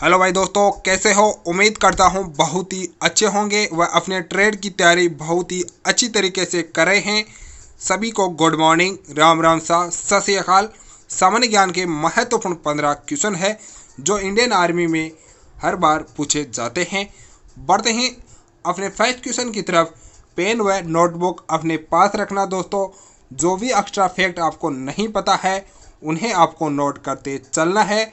Hello भाई दोस्तों, कैसे हो? उम्मीद करता हूँ बहुत ही अच्छे होंगे व अपने ट्रेड की तैयारी बहुत ही अच्छी तरीके से कर रहे हैं। सभी को गुड मॉर्निंग, राम राम सा, सत श्री अकाल। सामान्य ज्ञान के महत्वपूर्ण 15 क्वेश्चन है जो इंडियन आर्मी में हर बार पूछे जाते हैं। बढ़ते हैं अपने फर्स्ट क्वेश्चन की तरफ। पेन व नोटबुक अपने पास रखना दोस्तों। जो भी एक्स्ट्रा फैक्ट आपको नहीं पता है उन्हें आपको नोट करते चलना है।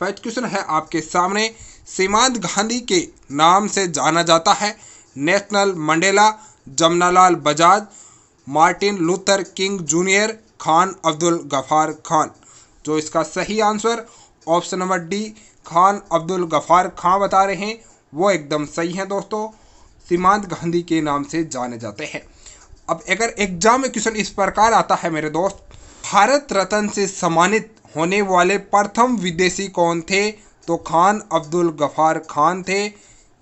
फर्स्ट क्वेश्चन है आपके सामने। सीमांत गांधी के नाम से जाना जाता है Nelson Mandela, Jamnalal Bajaj, Martin Luther King junior, Khan Abdul Ghaffar Khan. जो इसका सही answer option number D Khan Abdul Ghaffar Khan बता रहे हैं वो एकदम सही है दोस्तों। सीमांत गांधी के नाम से जाने जाते हैं। अब अगर एग्जाम में क्वेश्चन इस प्रकार आता है मेरे दोस्त, भारत रत्न से सम्मानित होने वाले प्रथम विदेशी कौन थे? तो खान अब्दुल गफार खान थे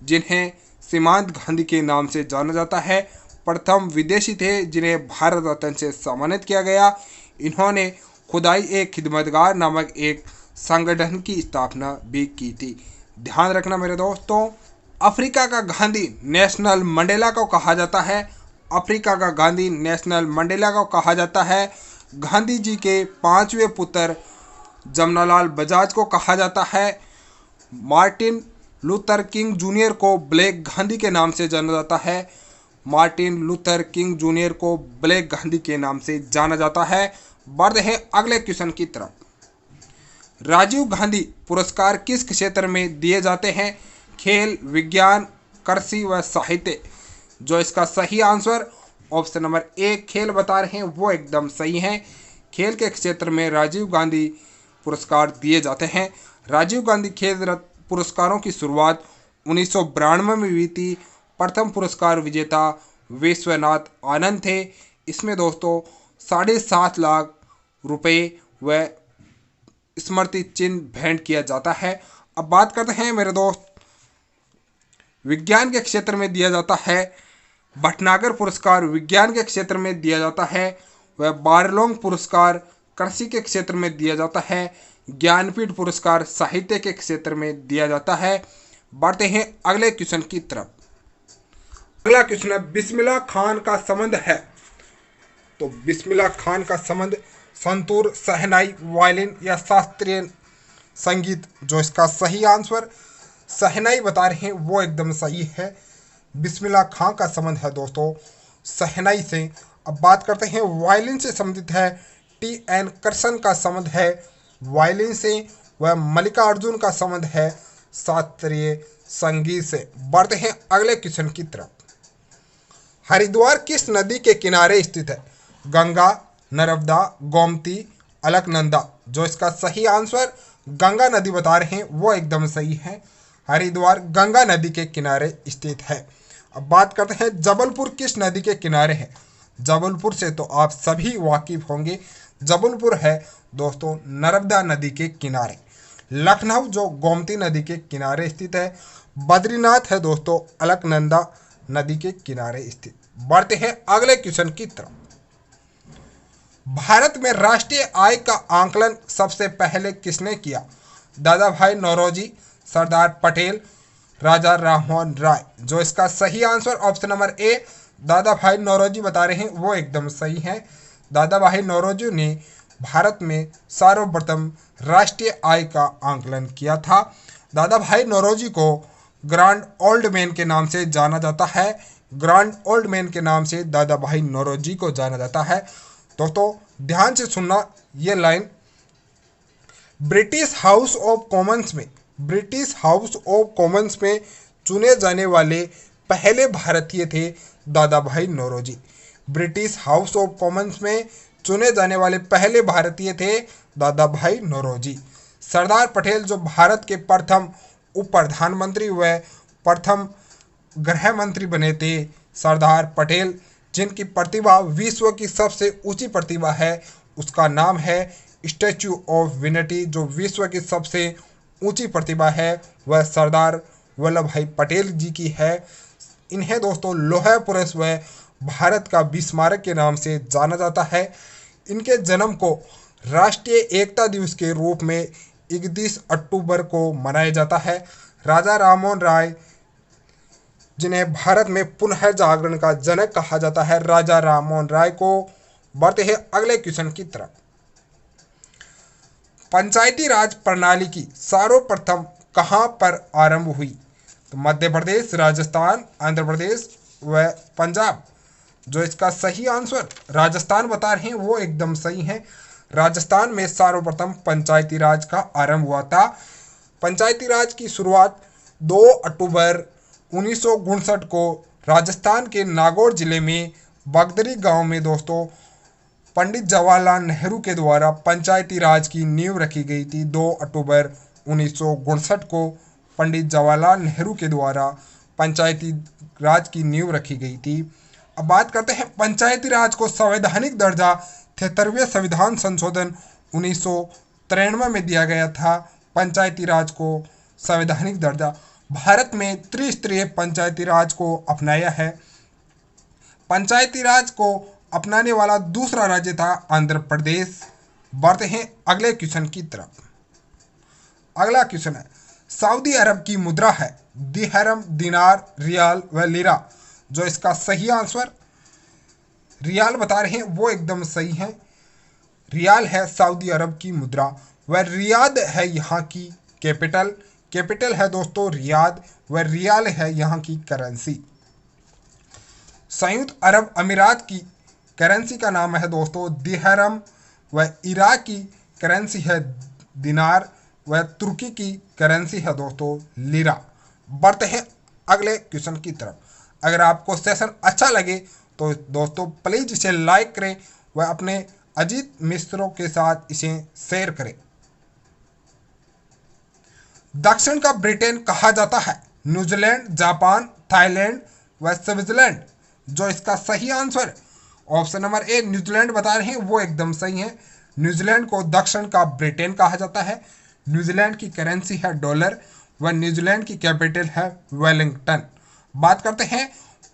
जिन्हें सीमांत गांधी के नाम से जाना जाता है। प्रथम विदेशी थे जिन्हें भारत रत्न से सम्मानित किया गया। इन्होंने खुदाई ए खिदमतगार नामक एक संगठन की स्थापना भी की थी। ध्यान रखना मेरे दोस्तों, अफ्रीका का गांधी नेशनल मंडेला को कहा जाता है। अफ्रीका का गांधी नेशनल मंडेला को कहा जाता है। गांधी जी के पांचवें पुत्र जमनालाल बजाज को कहा जाता है। मार्टिन लूथर किंग जूनियर को ब्लैक गांधी के नाम से जाना जाता है। मार्टिन लूथर किंग जूनियर को ब्लैक गांधी के नाम से जाना जाता है। बढ़ते हैं अगले क्वेश्चन की तरफ। राजीव गांधी पुरस्कार किस क्षेत्र में दिए जाते हैं? खेल, विज्ञान, कृषि व साहित्य। जो इसका सही आंसर ऑप्शन नंबर ए खेल बता रहे हैं वो एकदम सही है। खेल के क्षेत्र में राजीव गांधी पुरस्कार दिए जाते हैं। राजीव गांधी खेल रत्न पुरस्कारों की शुरुआत 1992 में हुई थी। प्रथम पुरस्कार विजेता विश्वनाथ आनंद थे। इसमें दोस्तों 7.5 लाख रुपए व स्मृति चिन्ह भेंट किया जाता है। अब बात करते हैं मेरे दोस्त, विज्ञान के क्षेत्र में दिया जाता है। भटनागर पुरस्कार विज्ञान के क्षेत्र में दिया जाता है। वह बारलोंग पुरस्कार कृषि के क्षेत्र में दिया जाता है। ज्ञानपीठ पुरस्कार साहित्य के क्षेत्र में दिया जाता है। बढ़ते हैं अगले क्वेश्चन की तरफ। अगला क्वेश्चन है, बिस्मिल्लाह खान का संबंध है। तो बिस्मिल्लाह खान का संबंध संतूर, शहनाई, वायलिन या शास्त्रीय संगीत। जो इसका सही आंसर शहनाई बता रहे हैं वो एकदम सही है। बिस्मिल्लाह खान का संबंध है दोस्तों शहनाई से। अब बात करते हैं वायलिन से संबंधित है। टी.एन. कृष्ण का संबंध है वायलिन से। वह मल्लिकार्जुन का संबंध है शास्त्रीय संगीत से। बढ़ते हैं अगले क्वेश्चन की तरफ। हरिद्वार किस नदी के किनारे स्थित है? गंगा, नर्मदा, गोमती, अलकनंदा। जो इसका सही आंसर गंगा नदी बता रहे हैं वो एकदम सही है। हरिद्वार गंगा नदी के किनारे स्थित है। अब बात करते हैं जबलपुर किस नदी के किनारे है? जबलपुर से तो आप सभी वाकिफ होंगे। जबलपुर है दोस्तों नर्मदा नदी के किनारे। लखनऊ जो गोमती नदी के किनारे स्थित है। बद्रीनाथ है दोस्तों अलकनंदा नदी के किनारे स्थित। बढ़ते हैं अगले क्वेश्चन की तरफ। भारत में राष्ट्रीय आय का आंकलन सबसे पहले किसने किया? दादा भाई नौरोजी, सरदार पटेल, राजा राममोहन राय। जो इसका सही आंसर ऑप्शन नंबर ए दादा भाई नौरोजी बता रहे हैं वो एकदम सही है। दादा भाई नौरोजी ने भारत में सर्वप्रथम राष्ट्रीय आय का आंकलन किया था। दादा भाई नौरोजी को ग्रैंड ओल्ड मैन के नाम से जाना जाता है। ग्रैंड ओल्ड मैन के नाम से दादा भाई नौरोजी को जाना जाता है। दोस्तों ध्यान से सुनना ये line. British House of Commons में चुने जाने वाले पहले भारतीय थे Dadabhai Naoroji. British House of Commons में चुने जाने वाले पहले भारतीय थे दादा भाई नौरोजी। सरदार पटेल जो भारत के प्रथम उप प्रधानमंत्री व प्रथम गृह मंत्री बने थे। सरदार पटेल जिनकी प्रतिभा विश्व की सबसे ऊंची प्रतिभा है उसका नाम है स्टैच्यू ऑफ यूनिटी। जो विश्व की सबसे ऊंची प्रतिभा है वह सरदार वल्लभ भाई पटेल जी की है। इन्हें दोस्तों लौह पुरुष व भारत का विस्मारक के नाम से जाना जाता है। इनके जन्म को राष्ट्रीय एकता दिवस के रूप में 31 अक्टूबर को मनाया जाता है। राजा राममोहन राय, जिन्हें भारत में पुनः जागरण का जनक कहा जाता है, राजा राममोहन राय को। बढ़ते हैं अगले क्वेश्चन की तरफ। पंचायती राज प्रणाली की सर्वप्रथम कहां पर आरंभ हुई? तो मध्य प्रदेश, राजस्थान, आंध्र प्रदेश व पंजाब। जो इसका सही आंसर राजस्थान बता रहे हैं वो एकदम सही है। राजस्थान में सर्वप्रथम पंचायती राज का आरंभ हुआ था। पंचायती राज की शुरुआत 2 अक्टूबर 1959 को राजस्थान के नागौर जिले में बगदरी गांव में दोस्तों पंडित जवाहरलाल नेहरू के द्वारा पंचायती राज की नींव रखी गई थी। 2 अक्टूबर 1959 को पंडित जवाहरलाल नेहरू के द्वारा पंचायती राज की नींव रखी गई थी। अब बात करते हैं पंचायती राज को संवैधानिक दर्जा 73वें संविधान संशोधन 1993 में दिया गया था। पंचायती राज को संवैधानिक दर्जा। भारत में त्रिस्तरीय पंचायती राज को अपनाया है। पंचायती राज को अपनाने वाला दूसरा राज्य था आंध्र प्रदेश। बढ़ते हैं अगले क्वेश्चन की तरफ। अगला क्वेश्चन है, सऊदी अरब की मुद्रा है दिरहम, दिनार, रियाल व लिरा। जो इसका सही आंसर रियाल बता रहे हैं वो एकदम सही है। रियाल है सऊदी अरब की मुद्रा व रियाद है यहाँ की कैपिटल। कैपिटल है दोस्तों रियाद व रियाल है यहाँ की करेंसी। संयुक्त अरब अमीरात की करेंसी का नाम है दोस्तों दिरहम व इराक की करेंसी है दिनार व तुर्की की करेंसी है दोस्तों लिरा। बढ़ते हैं अगले क्वेश्चन की तरफ। अगर आपको सेशन अच्छा लगे तो दोस्तों प्लीज इसे लाइक करें व अपने अजीत मित्रों के साथ इसे शेयर करें। दक्षिण का ब्रिटेन कहा जाता है न्यूजीलैंड, जापान, थाईलैंड व स्विट्जरलैंड। जो इसका सही answer option number A New Zealand बता रहे हैं वो एकदम सही है। न्यूजीलैंड को दक्षिण का ब्रिटेन कहा जाता है। न्यूजीलैंड की करेंसी है डॉलर व न्यूजीलैंड की कैपिटल है वेलिंगटन। बात करते हैं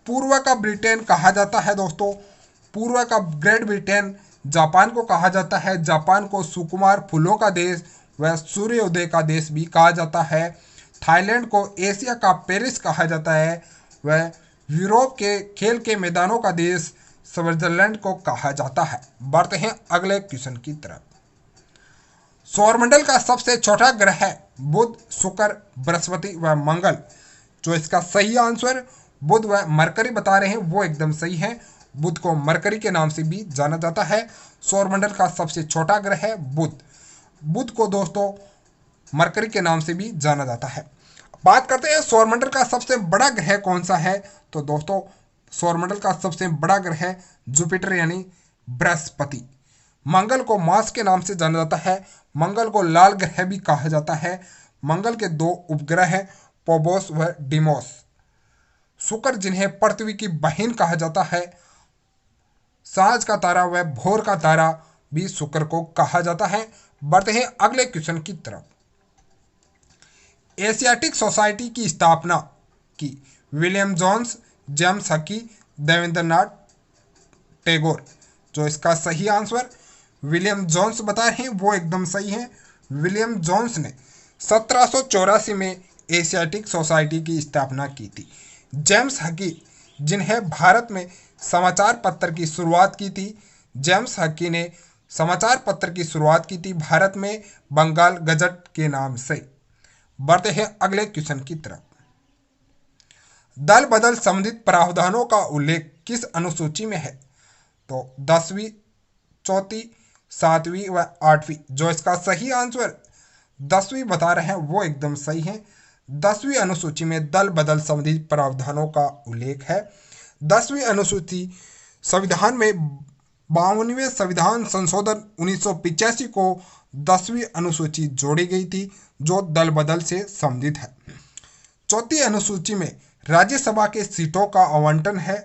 पूर्व का ब्रिटेन कहा जाता है दोस्तों। पूर्व का ग्रेट ब्रिटेन जापान को कहा जाता है। जापान को सुकुमार फूलों का देश व सूर्योदय का देश भी कहा जाता है। थाईलैंड को एशिया का पेरिस कहा जाता है व यूरोप के खेल के मैदानों का देश स्विट्जरलैंड को कहा जाता है। बढ़ते हैं अगले क्वेश्चन की तरफ। सौरमंडल का सबसे छोटा ग्रह है बुध, शुक्र, बृहस्पति व मंगल। जो इसका सही आंसर बुध व मरकरी बता रहे हैं वो एकदम सही है। बुध को मरकरी के नाम से भी जाना जाता है। सौरमंडल का सबसे छोटा ग्रह है बुध। बुध को दोस्तों मरकरी के नाम से भी जाना जाता है। बात करते हैं सौरमंडल का सबसे बड़ा ग्रह कौन सा है। तो दोस्तों सौरमंडल का सबसे बड़ा ग्रह है जुपिटर यानी बृहस्पति। मंगल को मार्स के नाम से जाना जाता है। मंगल को लाल ग्रह भी कहा जाता है। मंगल के 2 उपग्रह हैं फोबोस व डीमोस। शुक्र जिन्हें पृथ्वी की बहन कहा जाता है, सांझ का तारा व भोर का तारा भी शुक्र को कहा जाता है। बढ़ते हैं अगले क्वेश्चन की तरफ। एशियाटिक सोसाइटी की स्थापना की विलियम जोन्स, जेम्स हकी, देवेंद्रनाथ टैगोर। जो इसका सही आंसर विलियम जोन्स बता रहे हैं वो एकदम सही है। विलियम जोन्स ने 1784 में एशियाटिक सोसाइटी की स्थापना की थी। जेम्स हकी जिन्हें भारत में समाचार पत्र की शुरुआत की थी। जेम्स हकी ने समाचार पत्र की शुरुआत की थी भारत में बंगाल गजट के नाम से। बढ़ते हैं अगले क्वेश्चन की तरफ। दल बदल संबंधित प्रावधानों का उल्लेख किस अनुसूची में है। तो 10वीं, 4वीं, 7वीं व 8वीं। जो इसका सही आंसर 10वीं बता रहे हैं वो एकदम सही है। 10वीं अनुसूची में दल बदल संबंधित प्रावधानों का उल्लेख है। 10वीं अनुसूची संविधान में 52वें संविधान संशोधन 1985 को 10वीं अनुसूची जोड़ी गई थी जो दल बदल से संबंधित है। 4वीं अनुसूची में राज्यसभा के सीटों का आवंटन है।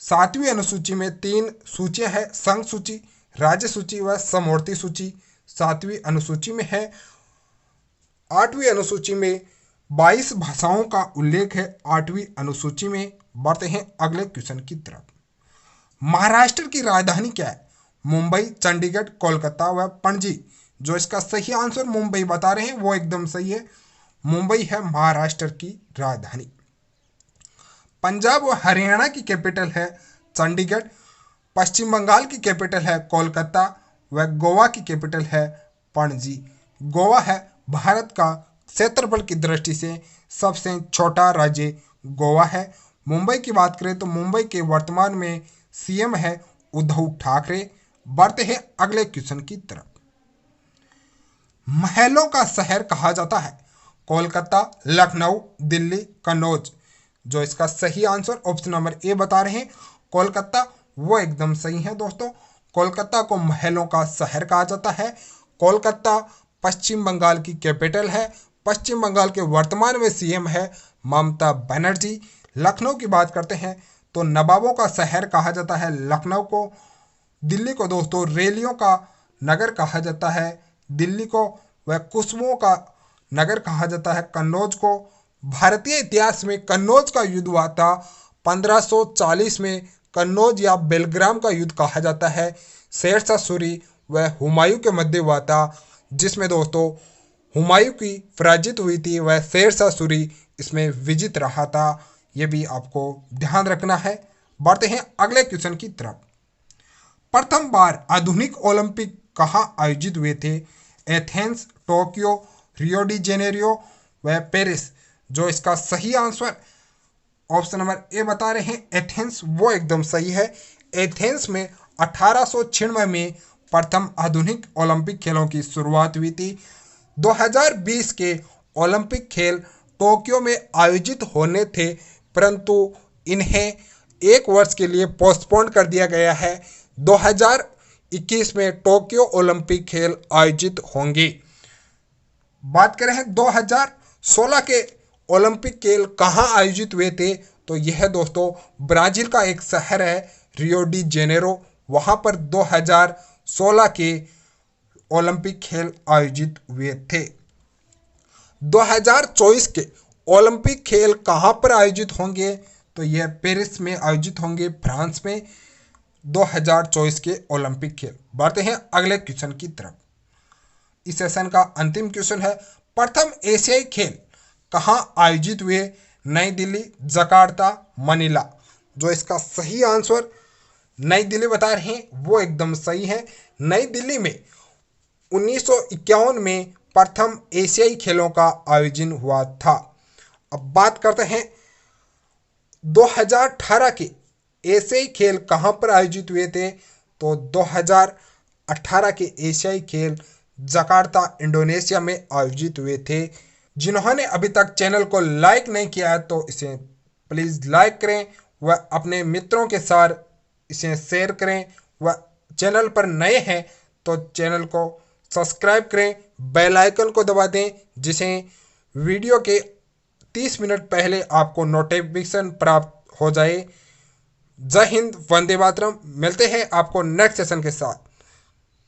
7वीं अनुसूची में 3 सूचियां हैं, संघ सूची, राज्य सूची व समवर्ती सूची 7वीं अनुसूची में है। 8वीं अनुसूची में 22 भाषाओं का उल्लेख है 8वीं अनुसूची में। बढ़ते हैं अगले क्वेश्चन की तरफ। महाराष्ट्र की राजधानी क्या है। मुंबई, चंडीगढ़, कोलकाता व पणजी। जो इसका सही आंसर मुंबई बता रहे हैं वो एकदम सही है। मुंबई है महाराष्ट्र की राजधानी। पंजाब और हरियाणा की कैपिटल है चंडीगढ़। पश्चिम बंगाल की कैपिटल है कोलकाता व गोवा की कैपिटल है पणजी। गोवा है भारत का क्षेत्रफल की दृष्टि से सबसे छोटा राज्य गोवा है। मुंबई की बात करें तो मुंबई के वर्तमान में सीएम है उद्धव ठाकरे। बढ़ते हैं अगले क्वेश्चन की तरफ। महलों का शहर कहा जाता है कोलकाता, लखनऊ, दिल्ली, कन्नौज। जो इसका सही आंसर ऑप्शन नंबर ए बता रहे हैं कोलकाता, वो एकदम सही है दोस्तों। कोलकाता को महलों का शहर कहा जाता है। कोलकाता पश्चिम बंगाल की कैपिटल है। पश्चिम बंगाल के वर्तमान में सीएम है ममता बनर्जी। लखनऊ की बात करते हैं तो नवाबों का शहर कहा जाता है लखनऊ को। दिल्ली को दोस्तों रेलियों का नगर कहा जाता है दिल्ली को, वह कुसुमों का नगर कहा जाता है कन्नौज को। भारतीय इतिहास में कन्नौज का युद्ध हुआ था 1540 में। कन्नौज या बेलग्राम का युद्ध कहा जाता है शेरशाह सूरी व हुमायूं के मध्य हुआ था, जिसमें दोस्तों हुमायूं की पराजित हुई थी वह शेरशाह सूरी इसमें विजित रहा था। यह भी आपको ध्यान रखना है। बढ़ते हैं अगले क्वेश्चन की तरफ। प्रथम बार आधुनिक ओलंपिक कहाँ आयोजित हुए थे? Athens, Tokyo, Rio de Janeiro व पेरिस। जो इसका सही आंसर ऑप्शन नंबर ए बता रहे हैं एथेंस, वो एकदम सही है। एथेंस में 1896 में प्रथम आधुनिक ओलंपिक खेलों की शुरुआत हुई थी। 2020 के ओलंपिक खेल टोक्यो में आयोजित होने थे, परंतु इन्हें एक वर्ष के लिए पोस्टपोन कर दिया गया है। 2021 में टोक्यो ओलंपिक खेल आयोजित होंगे। बात करें 2016 के ओलंपिक खेल कहाँ आयोजित हुए थे, तो यह दोस्तों ब्राज़ील का एक शहर है रियो डी जेनेरो, वहाँ पर 2016 के ओलंपिक खेल आयोजित हुए थे। 2024 के ओलंपिक खेल कहाँ पर आयोजित होंगे, तो यह पेरिस में आयोजित होंगे, फ्रांस में। 2024 के ओलंपिक खेल। बढ़ते हैं अगले क्वेश्चन की तरफ। इस सेशन का अंतिम क्वेश्चन है, प्रथम एशियाई खेल कहाँ आयोजित हुए? नई दिल्ली, जकार्ता, मनीला। जो इसका सही आंसर नई दिल्ली बता रहे हैं वो एकदम सही है। नई दिल्ली में 1951 में प्रथम एशियाई खेलों का आयोजन हुआ था। अब बात करते हैं 2018 के एशियाई खेल कहाँ पर आयोजित हुए थे, तो 2018 के एशियाई खेल जकार्ता, इंडोनेशिया में आयोजित हुए थे। जिन्होंने अभी तक चैनल को लाइक नहीं किया है तो इसे प्लीज़ लाइक करें व अपने मित्रों के साथ इसे शेयर करें, व चैनल पर नए हैं तो चैनल को सब्सक्राइब करें, बेल आइकन को दबा दें, जिसे वीडियो के 30 मिनट पहले आपको नोटिफिकेशन प्राप्त हो जाए। जय हिंद, वंदे मातरम। मिलते हैं आपको नेक्स्ट सेशन के साथ।